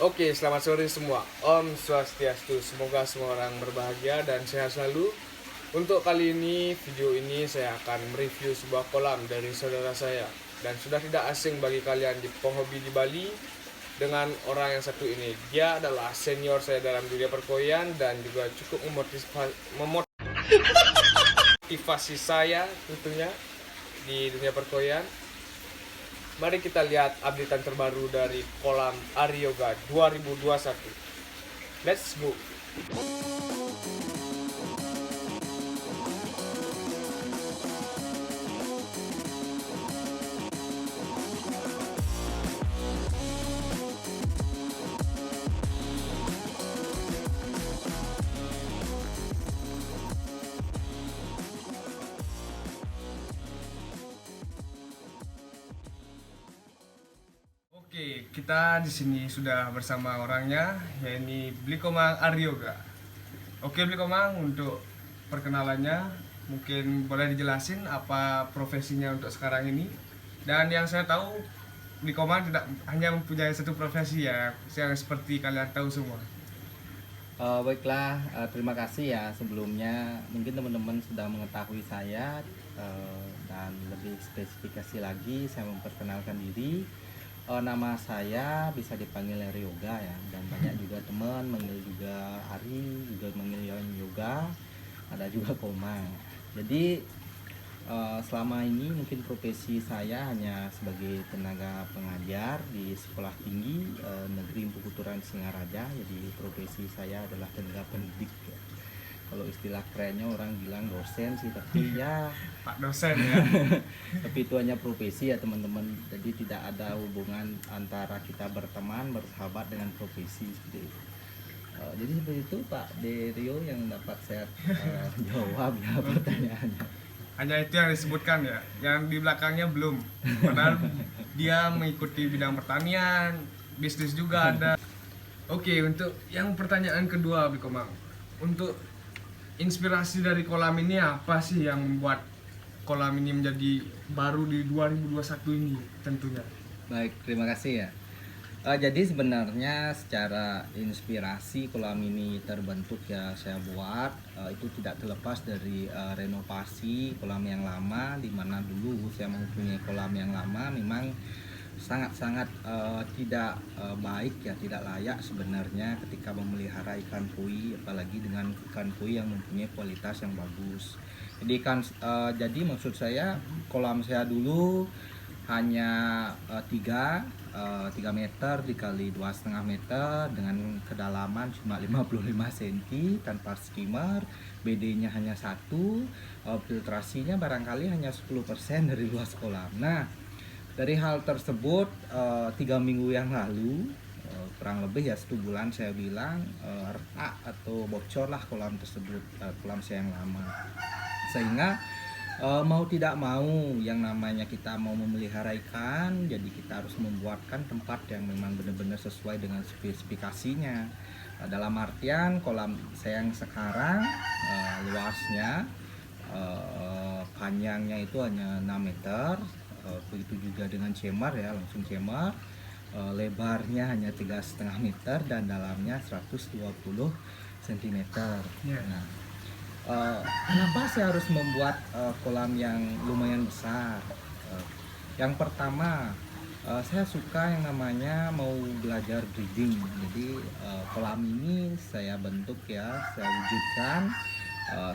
Oke, selamat sore semua. Om Swastiastu. Semoga semua orang berbahagia dan sehat selalu. Untuk kali ini, video ini saya akan mereview sebuah kolam dari saudara saya. Dan sudah tidak asing bagi kalian di penghobi di Bali dengan orang yang satu ini. Dia adalah senior saya dalam dunia perkoian dan juga cukup memotivasi saya tentunya di dunia perkoian. Mari kita lihat updatean terbaru dari kolam Aryoga 2021. Let's go. Oke, kita di sini sudah bersama orangnya, yaitu Blikomang Aryoga. Oke, Blikomang, untuk perkenalannya mungkin boleh dijelasin apa profesinya untuk sekarang ini. Dan yang saya tahu, Blikomang tidak hanya mempunyai satu profesi ya, yang seperti kalian tahu semua. Baiklah, terima kasih ya sebelumnya. Mungkin teman-teman sudah mengetahui saya, dan lebih spesifikasi lagi saya memperkenalkan diri. Nama saya bisa dipanggil Yoga ya, dan banyak juga teman manggil juga Ari, juga manggil Yoga, ada juga Komang. Jadi selama ini mungkin profesi saya hanya sebagai tenaga pengajar di sekolah tinggi negeri Pukuturan Singaraja. Jadi profesi saya adalah tenaga pendidik ya. Kalau istilah kerennya orang bilang dosen sih, tapi ya Pak dosen ya. tapi itu hanya profesi ya teman-teman. Jadi tidak ada hubungan antara kita berteman, bersahabat dengan profesi seperti itu. Jadi seperti itu Pak Derio yang dapat saya jawab ya pertanyaannya. Hanya itu yang disebutkan ya, yang di belakangnya belum. Padahal dia mengikuti bidang pertanian, bisnis juga ada. Oke, untuk yang pertanyaan kedua, Blikomang, untuk inspirasi dari kolam ini apa sih yang membuat kolam ini menjadi baru di 2021 ini tentunya? Baik, terima kasih ya. Jadi sebenarnya secara inspirasi kolam ini terbentuk ya saya buat itu tidak terlepas dari renovasi kolam yang lama, di mana dulu saya mempunyai kolam yang lama memang sangat-sangat tidak baik ya, tidak layak sebenarnya ketika memelihara ikan koi, apalagi dengan ikan koi yang mempunyai kualitas yang bagus. Jadi maksud saya kolam saya dulu hanya 3 meter dikali 2,5 meter dengan kedalaman cuma 55 cm tanpa skimmer, BD-nya hanya 1, filtrasinya barangkali hanya 10% dari luas kolam. Nah, dari hal tersebut 3 minggu yang lalu, kurang lebih ya 1 bulan, saya bilang retak atau bocor lah kolam tersebut, kolam saya yang lama. Sehingga mau tidak mau yang namanya kita mau memelihara ikan, jadi kita harus membuatkan tempat yang memang benar-benar sesuai dengan spesifikasinya. Dalam artian kolam saya yang sekarang luasnya, panjangnya itu hanya 6 meter, begitu juga dengan chamber ya, langsung chamber, lebarnya hanya 3,5 meter dan dalamnya 120 cm. Yeah. Nah, kenapa saya harus membuat kolam yang lumayan besar? Yang pertama, saya suka yang namanya mau belajar breeding. Jadi kolam ini saya bentuk ya, saya wujudkan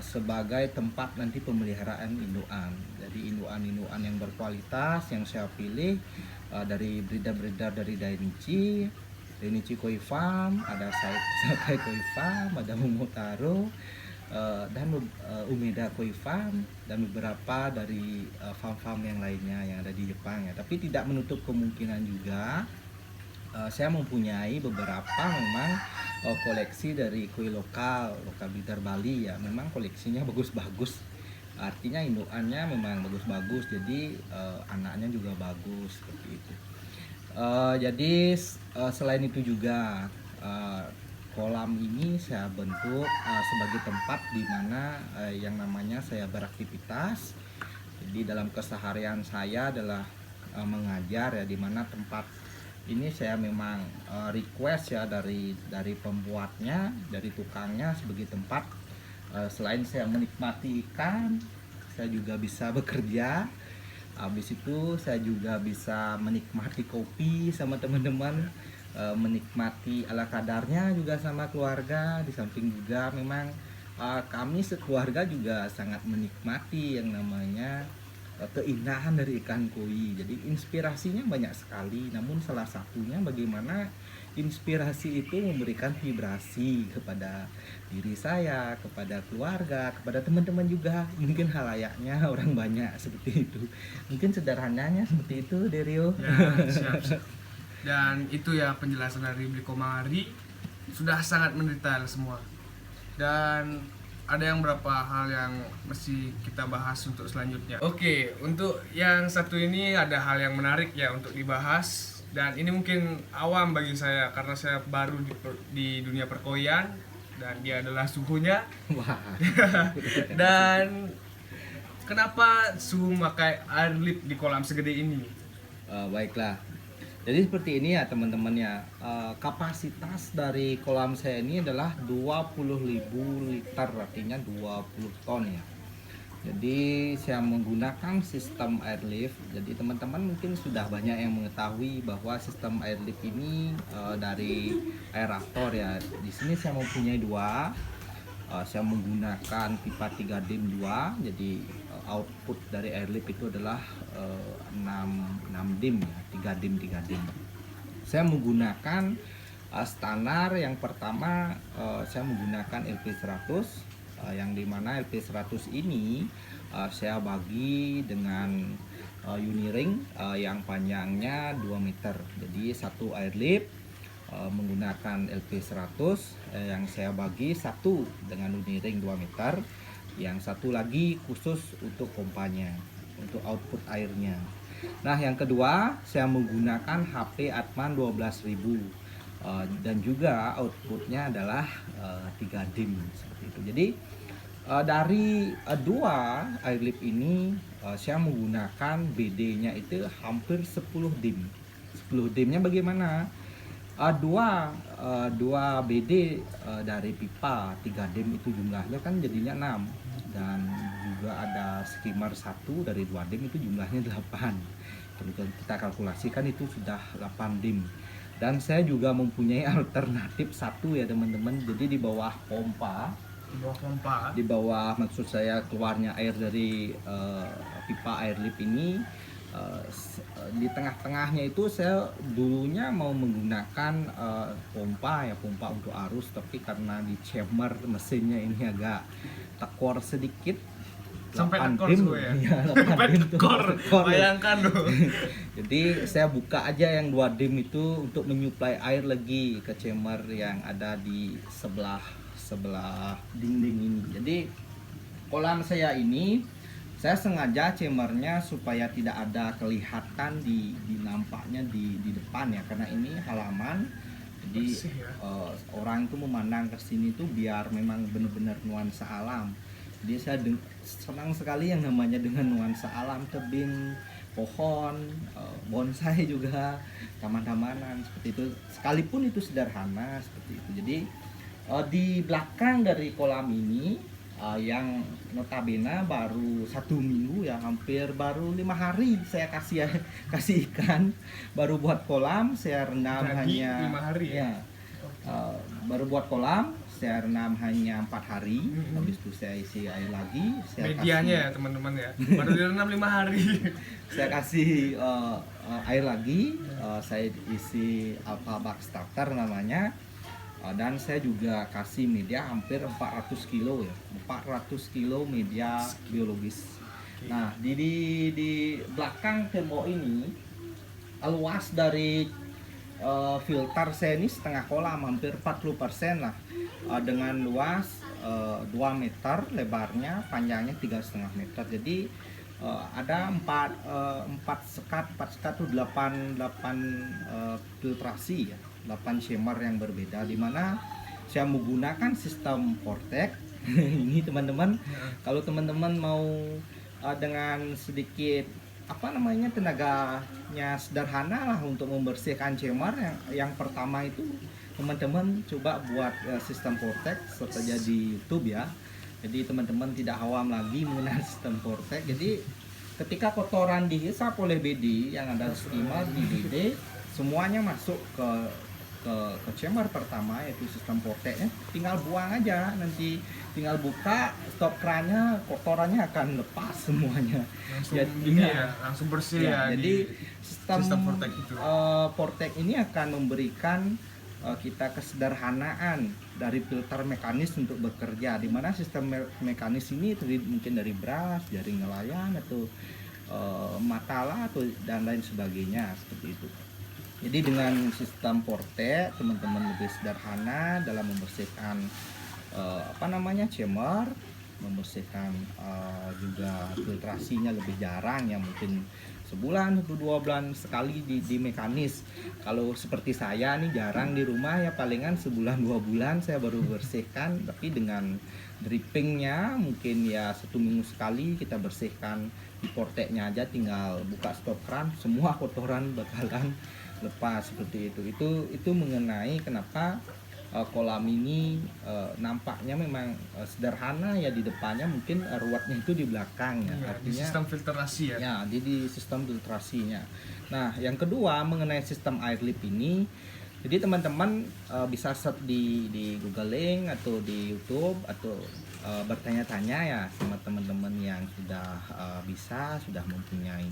sebagai tempat nanti pemeliharaan indukan. Jadi indukan-indukan yang berkualitas yang saya pilih dari breeder-breeder dari Dainichi Koi Farm, ada Sakai Koi Farm, ada Momotaro, dan Umeda Koi Farm, dan beberapa dari farm-farm yang lainnya yang ada di Jepang ya. Tapi tidak menutup kemungkinan juga saya mempunyai beberapa memang koleksi dari koi lokal breeder Bali ya. Memang koleksinya bagus-bagus, artinya indukannya memang bagus-bagus, jadi anaknya juga bagus seperti itu. Jadi selain itu juga kolam ini saya bentuk sebagai tempat di mana yang namanya saya beraktivitas. Jadi dalam keseharian saya adalah mengajar ya, di mana tempat ini saya memang request ya dari pembuatnya, dari tukangnya sebagai tempat selain saya menikmati ikan, saya juga bisa bekerja. Habis itu saya juga bisa menikmati kopi sama teman-teman, menikmati ala kadarnya juga sama keluarga. Di samping juga memang kami sekeluarga juga sangat menikmati yang namanya keindahan dari ikan koi. Jadi inspirasinya banyak sekali, namun salah satunya bagaimana inspirasi itu memberikan vibrasi kepada diri saya, kepada keluarga, kepada teman-teman juga, mungkin halayaknya orang banyak seperti itu. Mungkin sederhananya seperti itu, Derio. Ya, siap, siap. Dan itu ya penjelasan dari Bliko Mangari sudah sangat mendetail semua. Dan ada yang berapa hal yang mesti kita bahas untuk selanjutnya. Oke, untuk yang satu ini ada hal yang menarik ya untuk dibahas. Dan ini mungkin awam bagi saya karena saya baru di dunia perkoian dan dia adalah suhunya. Wah. Dan kenapa suhu memakai air lip di kolam segede ini? Baiklah. Jadi seperti ini ya teman-teman ya. Kapasitas dari kolam saya ini adalah 20.000 liter, artinya 20 ton ya. Jadi saya menggunakan sistem airlift. Jadi teman-teman mungkin sudah banyak yang mengetahui bahwa sistem airlift ini dari aerator ya. Di sini saya mempunyai dua. Saya menggunakan pipa 3 dim 2. Jadi output dari airlift itu adalah 6 dim ya, 3 dim 3 dim. Saya menggunakan standar yang pertama, saya menggunakan LP100. Yang dimana LP100 ini saya bagi dengan uniring yang panjangnya 2 meter. Jadi satu airlift menggunakan LP100 yang saya bagi satu dengan uniring 2 meter, yang satu lagi khusus untuk pompanya, untuk output airnya. Nah yang kedua saya menggunakan HP Atman 12.000 dan juga outputnya adalah 3 dim seperti itu. Jadi dari dua airlift ini saya menggunakan BD-nya itu hampir 10 dim. 10 dimnya bagaimana? Dua BD dari pipa 3 dim itu jumlahnya kan jadinya 6, dan juga ada skimmer 1 dari 2 dim itu jumlahnya 8. Kalau kita kalkulasikan itu sudah 8 dim. Dan saya juga mempunyai alternatif satu ya teman-teman. Jadi di bawah pompa, di bawah maksud saya keluarnya air dari pipa airlift ini, di tengah-tengahnya itu saya dulunya mau menggunakan pompa untuk arus, tapi karena di chamber mesinnya ini agak tekor sedikit, Sampai 8 tekor dim, semua ya? ya, 8 Sampai dim tuh, tekor, tekor. bayangkan loh. Jadi saya buka aja yang 2 dim itu untuk menyuplai air lagi ke chamber yang ada di sebelah dinding ini. Jadi kolam saya ini saya sengaja chambernya supaya tidak ada kelihatan di nampaknya di depan ya, karena ini halaman. Jadi Bersih ya. orang itu memandang ke sini tuh biar memang benar-benar nuansa alam. Jadi saya senang sekali yang namanya dengan nuansa alam, tebing, pohon, bonsai juga, taman-tamanan seperti itu. Sekalipun itu sederhana seperti itu. Jadi di belakang dari kolam ini yang notabene baru 1 minggu ya, hampir baru 5 hari saya kasih ikan, baru buat kolam saya rendam. Jadi, hanya 5 hari ya? Baru buat kolam saya rendam hanya 4 hari. Habis itu saya isi air lagi, saya Medianya ya kasih, teman-teman ya, baru direndam 5 hari. saya kasih air lagi, saya isi alpha bug starter namanya. Dan saya juga kasih media hampir 400 kilo ya, 400 kilo media biologis. Nah di belakang tembok ini luas dari filter saya ini setengah kolam, hampir 40% lah, dengan luas 2 meter lebarnya, panjangnya 3,5 meter. Jadi ada 4 sekat itu 8 filtrasi ya, 8 chamber yang berbeda, dimana saya menggunakan sistem Vortex. Ini teman-teman, kalau teman-teman mau dengan sedikit apa namanya, tenaganya sederhana lah untuk membersihkan chamber. Yang pertama itu teman-teman coba buat sistem vortex seperti di YouTube ya. Jadi teman-teman tidak awam lagi mengenal sistem vortex. Jadi ketika kotoran dihisap oleh BD yang ada steamer di BD, semuanya masuk ke chamber pertama yaitu sistem vortexnya, tinggal buang aja, nanti tinggal buka stop kerannya, kotorannya akan lepas semuanya. Langsung Jadi, ini ya, langsung bersih ya, jadi di sistem vortex itu. vortex ini akan memberikan kita kesederhanaan dari filter mekanis untuk bekerja, di mana sistem mekanis ini terdiri mungkin dari brush, jaring nelayan atau matala atau dan lain sebagainya seperti itu. Jadi dengan sistem vortex teman-teman lebih sederhana dalam membersihkan chamber, membersihkan juga filtrasinya lebih jarang ya, mungkin sebulan atau 2 bulan sekali di mekanis. Kalau seperti saya nih jarang di rumah ya, palingan sebulan 2 bulan saya baru bersihkan. Tapi dengan drippingnya mungkin ya 1 minggu sekali kita bersihkan. Di vortexnya aja tinggal buka stop keran, semua kotoran bakalan lepas seperti itu mengenai kenapa kolam ini nampaknya memang sederhana ya, di depannya mungkin ruwetnya itu di belakang ya, Iya, di artinya sistem filtrasi ya. ya di sistem filtrasinya. Nah yang kedua mengenai sistem air lip ini, jadi teman-teman bisa search di googling atau di YouTube atau bertanya-tanya ya sama teman-teman yang sudah mempunyai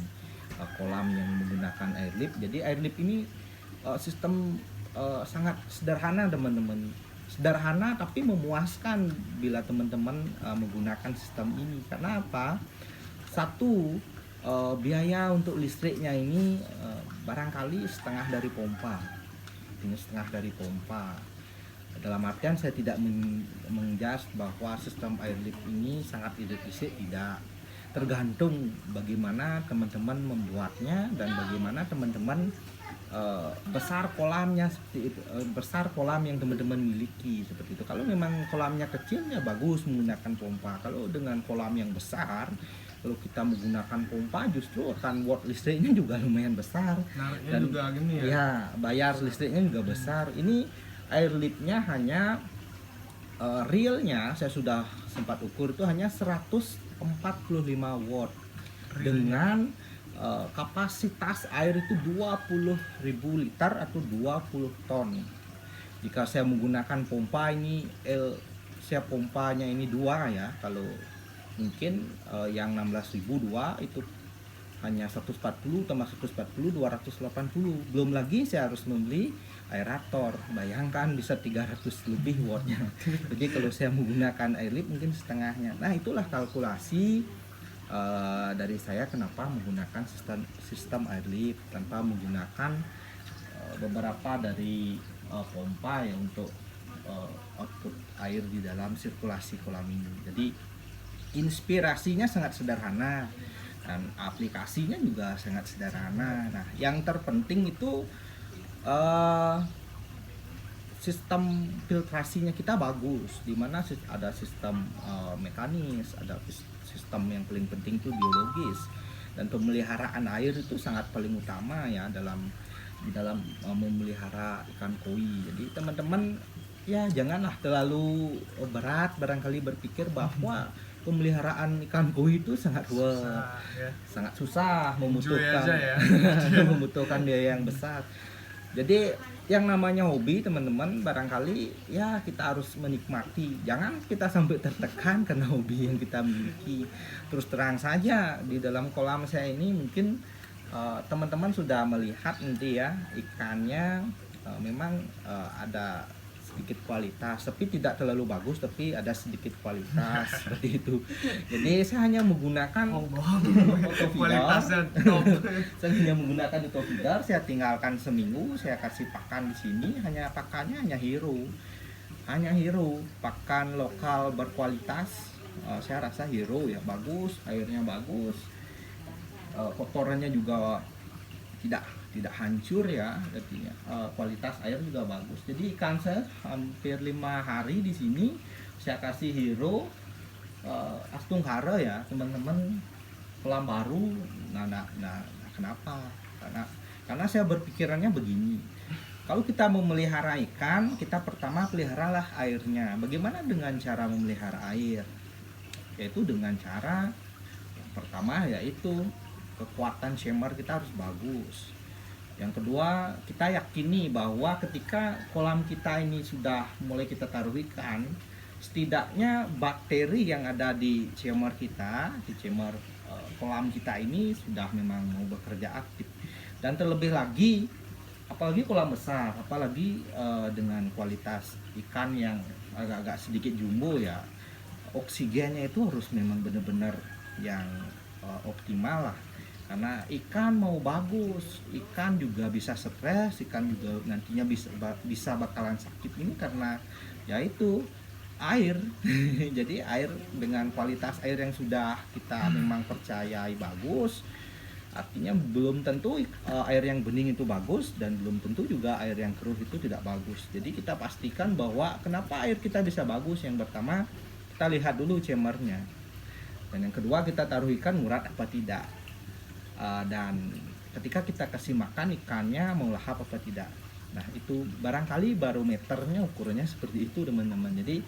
kolam yang menggunakan air lip. Jadi air lip ini sistem sangat sederhana teman-teman, sederhana tapi memuaskan bila teman-teman menggunakan sistem ini. Karena apa? Satu, biaya untuk listriknya ini barangkali setengah dari pompa. Ini setengah dari pompa. Dalam artian saya tidak menjas bahwa sistem air lip ini sangat efisien, tidak. Tergantung bagaimana teman-teman membuatnya dan bagaimana teman-teman besar kolamnya, seperti itu, besar kolam yang teman-teman miliki seperti itu. Kalau memang kolamnya kecil ya bagus menggunakan pompa. Kalau dengan kolam yang besar, kalau kita menggunakan pompa justru akan watt listriknya juga lumayan besar. Nariknya Dan juga gini ya. ya bayar listriknya juga besar. Ini air lipnya hanya realnya saya sudah sempat ukur itu hanya 145 watt dengan kapasitas air itu 20.000 liter atau 20 ton. Jika saya menggunakan pompa ini saya pompanya ini 2 ya, kalau mungkin yang 16.000 2 itu hanya 140 tambah 140 280. Belum lagi saya harus membeli aerator, bayangkan bisa 300 lebih wattnya. Jadi kalau saya menggunakan air lip mungkin setengahnya. Nah itulah kalkulasi dari saya kenapa menggunakan sistem air lip tanpa menggunakan beberapa dari pompa ya untuk output air di dalam sirkulasi kolam ini. Jadi inspirasinya sangat sederhana dan aplikasinya juga sangat sederhana. Nah yang terpenting itu sistem filtrasinya kita bagus, dimana ada sistem mekanis, ada sistem yang paling penting itu biologis, dan pemeliharaan air itu sangat paling utama ya di dalam memelihara ikan koi. Jadi teman-teman ya janganlah terlalu berat barangkali berpikir bahwa pemeliharaan ikan koi itu sangat sangat susah, membutuhkan aja ya. membutuhkan biaya yang besar. Jadi yang namanya hobi teman-teman barangkali ya kita harus menikmati, jangan kita sampai tertekan karena hobi yang kita miliki. Terus terang saja di dalam kolam saya ini mungkin teman-teman sudah melihat nanti ya, ikannya memang ada sedikit kualitas, tapi tidak terlalu bagus, tapi ada sedikit kualitas seperti itu. Jadi saya hanya menggunakan kualitasnya top. Saya hanya menggunakan autofeeder, saya tinggalkan seminggu, saya kasih pakan di sini, pakannya hanya hero, pakan lokal berkualitas. Saya rasa hero ya, bagus, airnya bagus, kotorannya juga tidak hancur ya, artinya kualitas air juga bagus. Jadi ikan saya hampir 5 hari di sini saya kasih hero Astung Hara ya teman-teman. kolam baru. Nah, kenapa? Karena saya berpikirannya begini. Kalau kita memelihara ikan, kita pertama peliharalah airnya. Bagaimana dengan cara memelihara air? Yaitu dengan cara yang pertama yaitu kekuatan chamber kita harus bagus. Yang kedua, kita yakini bahwa ketika kolam kita ini sudah mulai kita taruh ikan, setidaknya bakteri yang ada di chamber kita, di chamber kolam kita ini sudah memang mau bekerja aktif. Dan terlebih lagi, apalagi kolam besar, apalagi dengan kualitas ikan yang agak-agak sedikit jumbo ya, oksigennya itu harus memang benar-benar yang optimal lah. Karena ikan mau bagus, ikan juga bisa stres, ikan juga nantinya bisa bakalan sakit ini karena yaitu air. Jadi air dengan kualitas air yang sudah kita memang percayai bagus, artinya belum tentu air yang bening itu bagus dan belum tentu juga air yang keruh itu tidak bagus. Jadi kita pastikan bahwa kenapa air kita bisa bagus. Yang pertama kita lihat dulu chambernya, dan yang kedua kita taruh ikan murad apa tidak. Dan ketika kita kasih makan ikannya mau lahap apa tidak. Nah itu barangkali barometernya ukurannya seperti itu teman-teman. Jadi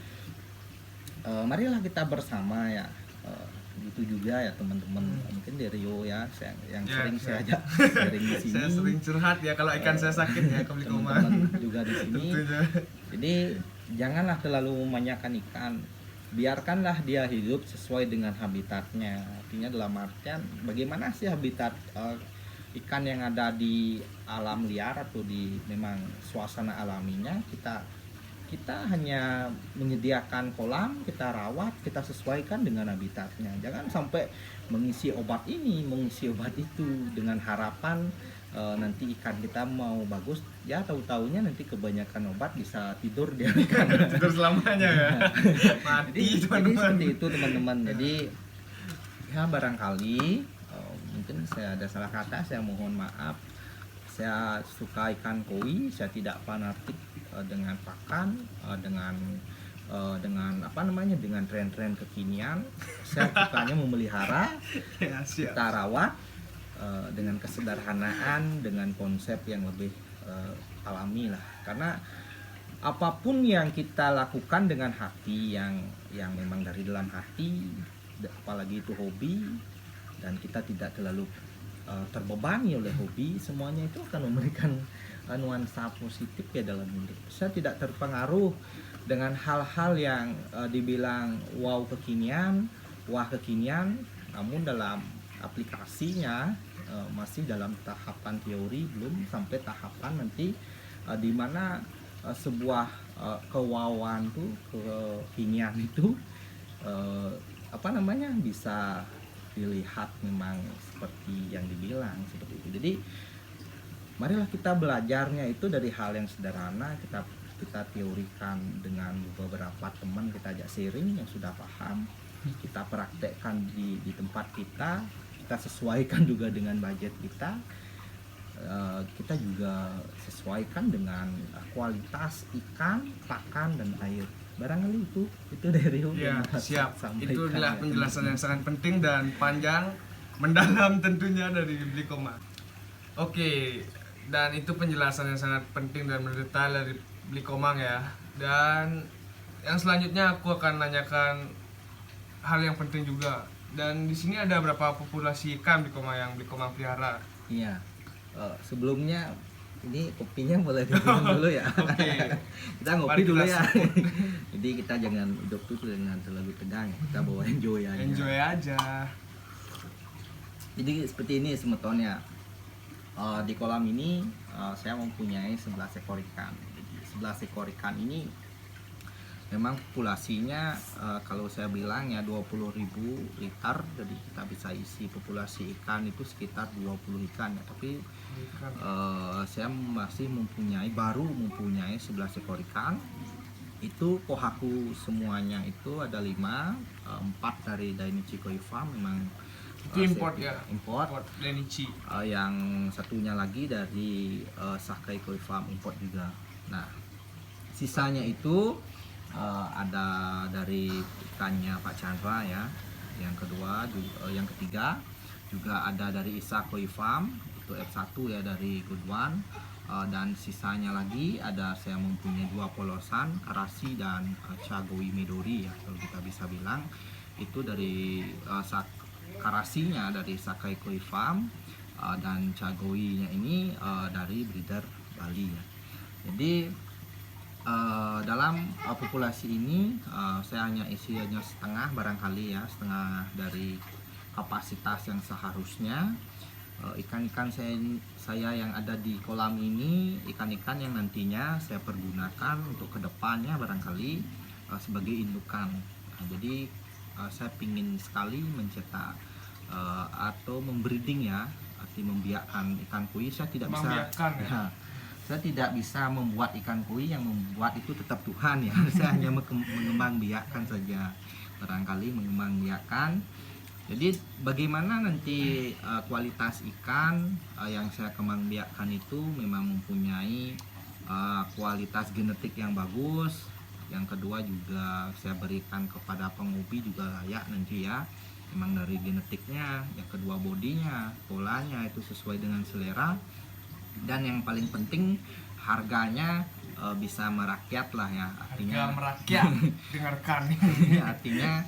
marilah kita bersama ya, itu juga ya teman-teman. Mungkin dari Rio ya yang sering saya ajak sharing di sini. Saya sering curhat ya kalau ikan saya sakit ya ke Bliko Mang. Teman-teman juga di sini. Jadi janganlah terlalu memanjakan ikan, biarkanlah dia hidup sesuai dengan habitatnya. Artinya dalam artian bagaimana sih habitat ikan yang ada di alam liar atau di memang suasana alaminya. Kita hanya menyediakan kolam, kita rawat, kita sesuaikan dengan habitatnya. Jangan sampai mengisi obat ini, mengisi obat itu dengan harapan nanti ikan kita mau bagus, ya tahu-taunya nanti kebanyakan obat bisa tidur dia ikan. Tidur selamanya ya. Mati jadi seperti itu teman-teman. Jadi ya barangkali mungkin saya ada salah kata, saya mohon maaf. Saya suka ikan koi, saya tidak fanatik dengan pakan, dengan apa namanya, dengan tren-tren kekinian. Saya sukanya memelihara, Ya, siap. kita rawat dengan kesederhanaan, dengan konsep yang lebih alami lah. Karena apapun yang kita lakukan dengan hati yang memang dari dalam hati, apalagi itu hobi, dan kita tidak terlalu terbebani oleh hobi, semuanya itu akan memberikan nuansa positif ya dalam hidup. Saya tidak terpengaruh dengan hal-hal yang dibilang wow kekinian, wah kekinian, namun dalam aplikasinya masih dalam tahapan teori, belum sampai tahapan nanti di mana sebuah kewawan tuh, kekinian itu apa namanya, bisa dilihat memang seperti yang dibilang seperti itu. Jadi marilah kita belajarnya itu dari hal yang sederhana, kita teorikan dengan beberapa teman, kita ajak sharing yang sudah paham, kita praktekkan di tempat kita sesuaikan juga dengan budget kita, kita juga sesuaikan dengan kualitas ikan, pakan, dan air. Barangkali itu dari Ya, siap. Itu adalah ya, penjelasan yang sangat penting dan panjang, mendalam tentunya dari Bliko Mang. Oke, dan itu penjelasan yang sangat penting dan mendetail dari Bliko Mang ya. Dan yang selanjutnya aku akan nanyakan hal yang penting juga. Dan di sini ada berapa populasi ikan Bliko Mang yang Bliko Mang pelihara? Iya. Sebelumnya ini kopinya boleh diminum dulu ya. Oke. Kita ngopi dulu ya. Jadi kita jangan hidup tuh dengan terlalu tegang. Kita bawa enjoy aja. Enjoy aja. Jadi seperti ini semetonnya. Di kolam ini saya mempunyai 11 ekor ikan. Jadi 11 ekor ikan ini memang populasinya kalau saya bilang ya 20.000 liter. Jadi kita bisa isi populasi ikan itu sekitar 20 ikan ya. Tapi saya masih baru mempunyai 11 ekor ikan. Itu kohaku semuanya itu ada 5, 4 dari Dainichi Koi Farm, memang Itu import ya? Import. Dainichi. Yang satunya lagi dari Sakai Koi Farm, import juga. Nah, sisanya itu ada dari ikannya Pak Chandra ya. Yang kedua, yang ketiga juga ada dari Isa Koi Farm itu F1 ya dari Good One. Dan sisanya lagi ada saya mempunyai 2 polosan Karasi dan Chagoi Midori ya, kalau kita bisa bilang itu dari Karasinya dari Sakai Koi Farm, dan Chagoi-nya ini dari breeder Bali ya. Jadi dalam populasi ini saya hanya isi hanya setengah barangkali ya, setengah dari kapasitas yang seharusnya. Ikan-ikan saya yang ada di kolam ini ikan-ikan yang nantinya saya pergunakan untuk kedepannya barangkali sebagai indukan. Nah, jadi saya ingin sekali mencetak atau membreeding ya, arti membiakkan ikan koi. Saya tidak bisa Membiakkan, ya? ya, saya tidak bisa membuat ikan koi, yang membuat itu tetap Tuhan ya. Saya hanya mengembang biakkan saja, barangkali mengembang biakkan. Jadi bagaimana nanti kualitas ikan yang saya kembang biakkan itu memang mempunyai kualitas genetik yang bagus. Yang kedua juga saya berikan kepada penghobi juga layak nanti ya, memang dari genetiknya. Yang kedua bodinya, polanya itu sesuai dengan selera. Dan yang paling penting harganya bisa merakyat lah ya, artinya Harga merakyat. Dengarkan. artinya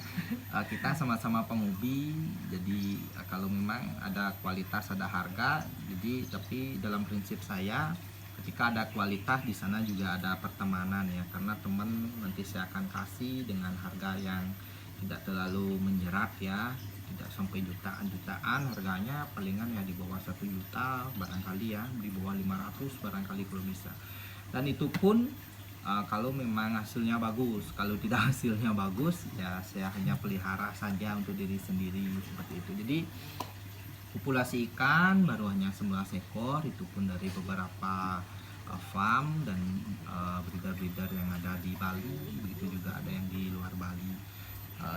kita sama-sama penghobi. Jadi kalau memang ada kualitas ada harga, jadi tapi dalam prinsip saya ketika ada kualitas di sana juga ada pertemanan ya, karena teman nanti saya akan kasih dengan harga yang tidak terlalu menjerat ya, tidak sampai jutaan harganya, palingan ya di bawah 1 juta barangkali ya, di bawah 500 barangkali kalau bisa. Dan itu pun kalau memang hasilnya bagus. Kalau tidak hasilnya bagus ya saya hanya pelihara saja untuk diri sendiri seperti itu. Jadi populasi ikan baru hanya 11 ekor, itu pun dari beberapa farm dan breeder-breeder yang ada di Bali, begitu juga ada yang di luar Bali.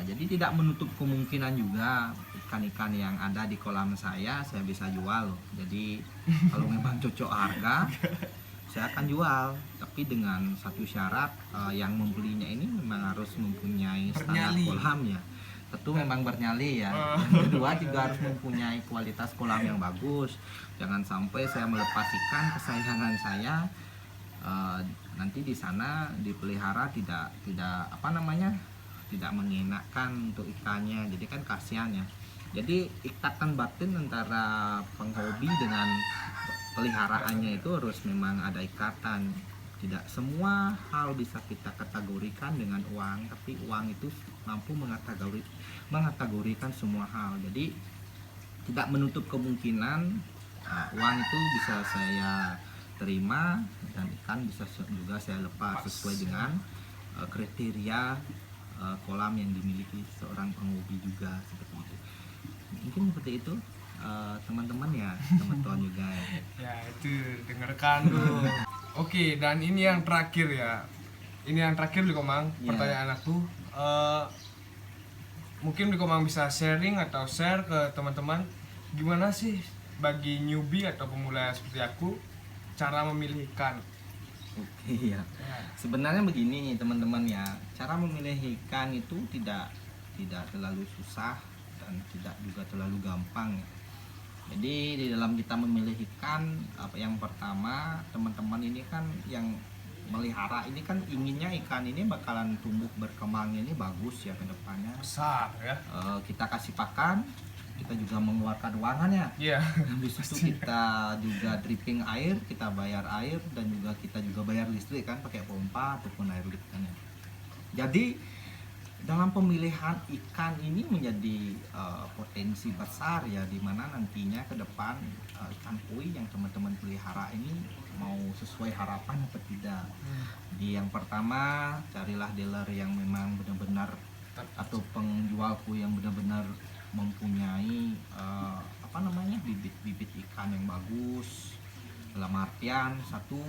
Jadi tidak menutup kemungkinan juga ikan-ikan yang ada di kolam saya bisa jual. Jadi kalau memang cocok harga saya akan jual, tapi dengan satu syarat, yang membelinya ini memang harus mempunyai standar Bernyali. kolam ya, tentu memang bernyali ya. Yang kedua juga harus mempunyai kualitas kolam yang bagus. Jangan sampai saya melepas ikan kesayangan saya, nanti di sana dipelihara tidak tidak mengenakan untuk ikannya, jadi kan kasihan ya. Jadi ikatan batin antara penghobi dengan peliharaannya itu harus memang ada ikatan. Tidak semua hal bisa kita kategorikan dengan uang, tapi uang itu mampu mengategorikan semua hal. Jadi tidak menutup kemungkinan uang itu bisa saya terima dan ikan bisa juga saya lepas sesuai dengan kriteria kolam yang dimiliki seorang penghobi juga, seperti itu. Mungkin seperti itu teman-teman ya, teman-teman juga ya. Ya itu dengarkan dulu. Oke, dan ini yang terakhir ya. Ini yang terakhir Bli Komang. Ya. Pertanyaan aku, mungkin Bli Komang bisa sharing atau share ke teman-teman gimana sih bagi newbie atau pemula seperti aku cara memilih ikan. Oke ya. Sebenarnya begini teman-teman ya, cara memilih ikan itu tidak terlalu susah dan tidak juga terlalu gampang ya. Jadi di dalam kita memilih ikan, yang pertama teman-teman ini kan yang melihara ini kan inginnya ikan ini bakalan tumbuh berkembangnya ini bagus ya ke depannya. Besar ya. Kita kasih pakan, kita juga mengeluarkan uangan ya. Iya. Habis itu kita juga dripping air, kita bayar air, dan juga kita juga bayar listrik kan pakai pompa ataupun air lift kan ya. Jadi dalam pemilihan ikan ini menjadi potensi besar ya, dimana nantinya ke depan ikan koi yang teman-teman pelihara ini mau sesuai harapan atau tidak. Jadi yang pertama carilah dealer yang memang benar-benar atau penjual koi yang benar-benar mempunyai bibit-bibit ikan yang bagus, dalam artian satu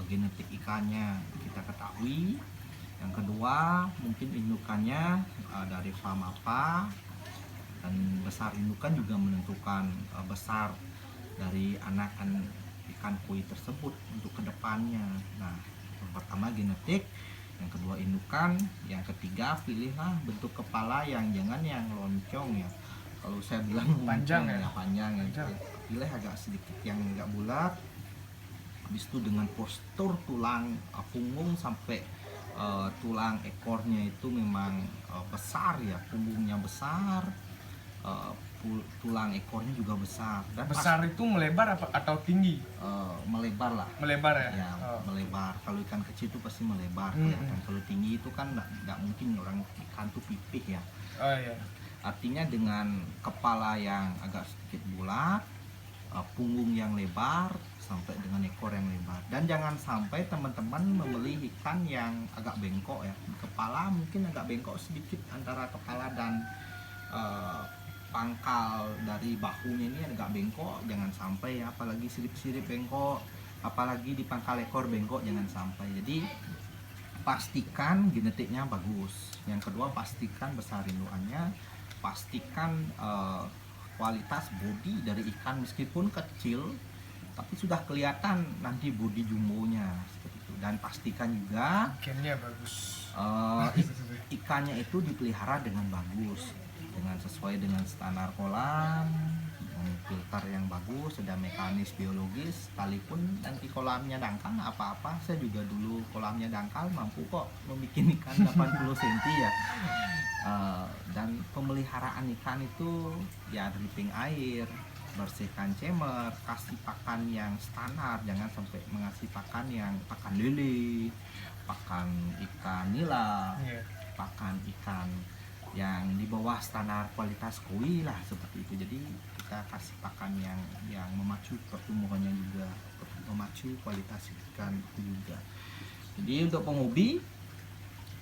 genetik ikannya kita ketahui, yang kedua mungkin indukannya dari farm apa, dan besar indukan juga menentukan besar dari anakan ikan koi tersebut untuk kedepannya. Nah, yang pertama genetik, yang kedua indukan, yang ketiga pilihlah bentuk kepala yang jangan yang loncong ya, kalau saya bilang Panjang ya? panjang ya. Panjang. Pilih agak sedikit yang agak bulat. Habis itu dengan postur tulang punggung sampai tulang ekornya itu memang besar ya, punggungnya besar, eh, tulang ekornya juga besar dan Besar itu melebar apa atau tinggi? melebar lah. Melebar ya? Ya, Oh. melebar. Kalau ikan kecil itu pasti melebar kelihatan. Kalau tinggi itu kan nggak mungkin orang ikan tuh pipih ya. Oh iya. Artinya dengan kepala yang agak sedikit bulat, punggung yang lebar, sampai dengan ekor yang lebar. Dan jangan sampai teman-teman membeli ikan yang agak bengkok ya. Kepala mungkin agak bengkok sedikit antara kepala dan pangkal dari bahunya ini agak bengkok, jangan sampai ya. Apalagi sirip-sirip bengkok, apalagi di pangkal ekor bengkok, jangan sampai. Jadi pastikan genetiknya bagus. Yang kedua, pastikan besar indukannya, pastikan kualitas bodi dari ikan meskipun kecil tapi sudah kelihatan nanti bodi jumbonya seperti itu. Dan pastikan juga Ikannya bagus. ikannya itu dipelihara dengan bagus, dengan sesuai dengan standar kolam, dengan filter yang bagus, ada mekanis biologis. Sekalipun nanti kolamnya dangkal apa-apa, saya juga dulu kolamnya dangkal mampu kok membuat ikan 80 cm ya. Dan pemeliharaan ikan itu ya dripping air, bersihkan cemer, kasih pakan yang standar, jangan sampai mengasih pakan yang pakan lele, pakan ikan nila, Iya. pakan ikan yang di bawah standar kualitas koi lah seperti itu. Jadi kita kasih pakan yang memacu pertumbuhannya juga, memacu kualitas ikan itu juga. Jadi untuk penghobi,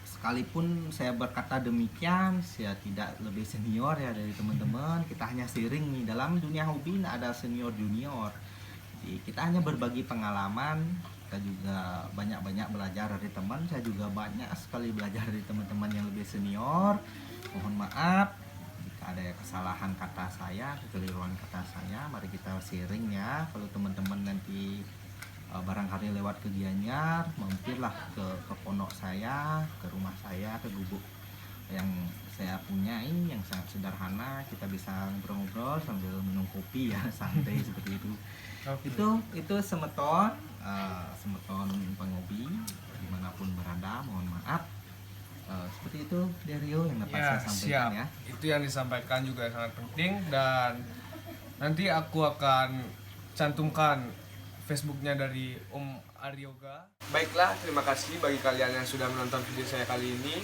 sekalipun saya berkata demikian, saya tidak lebih senior ya dari teman-teman. Kita hanya sharing nih, dalam dunia hobi tidak ada senior junior. Jadi kita hanya berbagi pengalaman. Kita juga banyak-banyak belajar dari teman. Saya juga banyak sekali belajar dari teman-teman yang lebih senior. Mohon maaf jika ada kesalahan kata saya, kekeliruan kata saya. Mari kita sharing ya. Kalau teman-teman nanti barangkali lewat ke Gianyar, mampirlah ke pondok saya, ke rumah saya, ke gubuk yang saya punyai yang sangat sederhana. Kita bisa ngobrol-ngobrol sambil minum kopi ya, santai seperti itu. Oke. Itu semeton penghobi dimanapun berada, mohon maaf. Seperti itu Derio yang dapat Ya, saya sampaikan siap. ya. Itu yang disampaikan juga sangat penting, dan nanti aku akan cantumkan Facebooknya dari Om Aryoga. Baiklah, terima kasih bagi kalian yang sudah menonton video saya kali ini.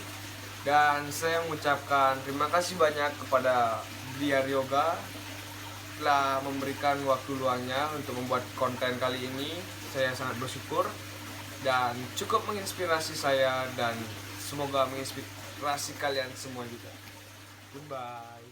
Dan saya mengucapkan terima kasih banyak kepada Bli Aryoga telah memberikan waktu luangnya untuk membuat konten kali ini. Saya sangat bersyukur dan cukup menginspirasi saya, dan semoga menginspirasi kalian semua juga. Goodbye.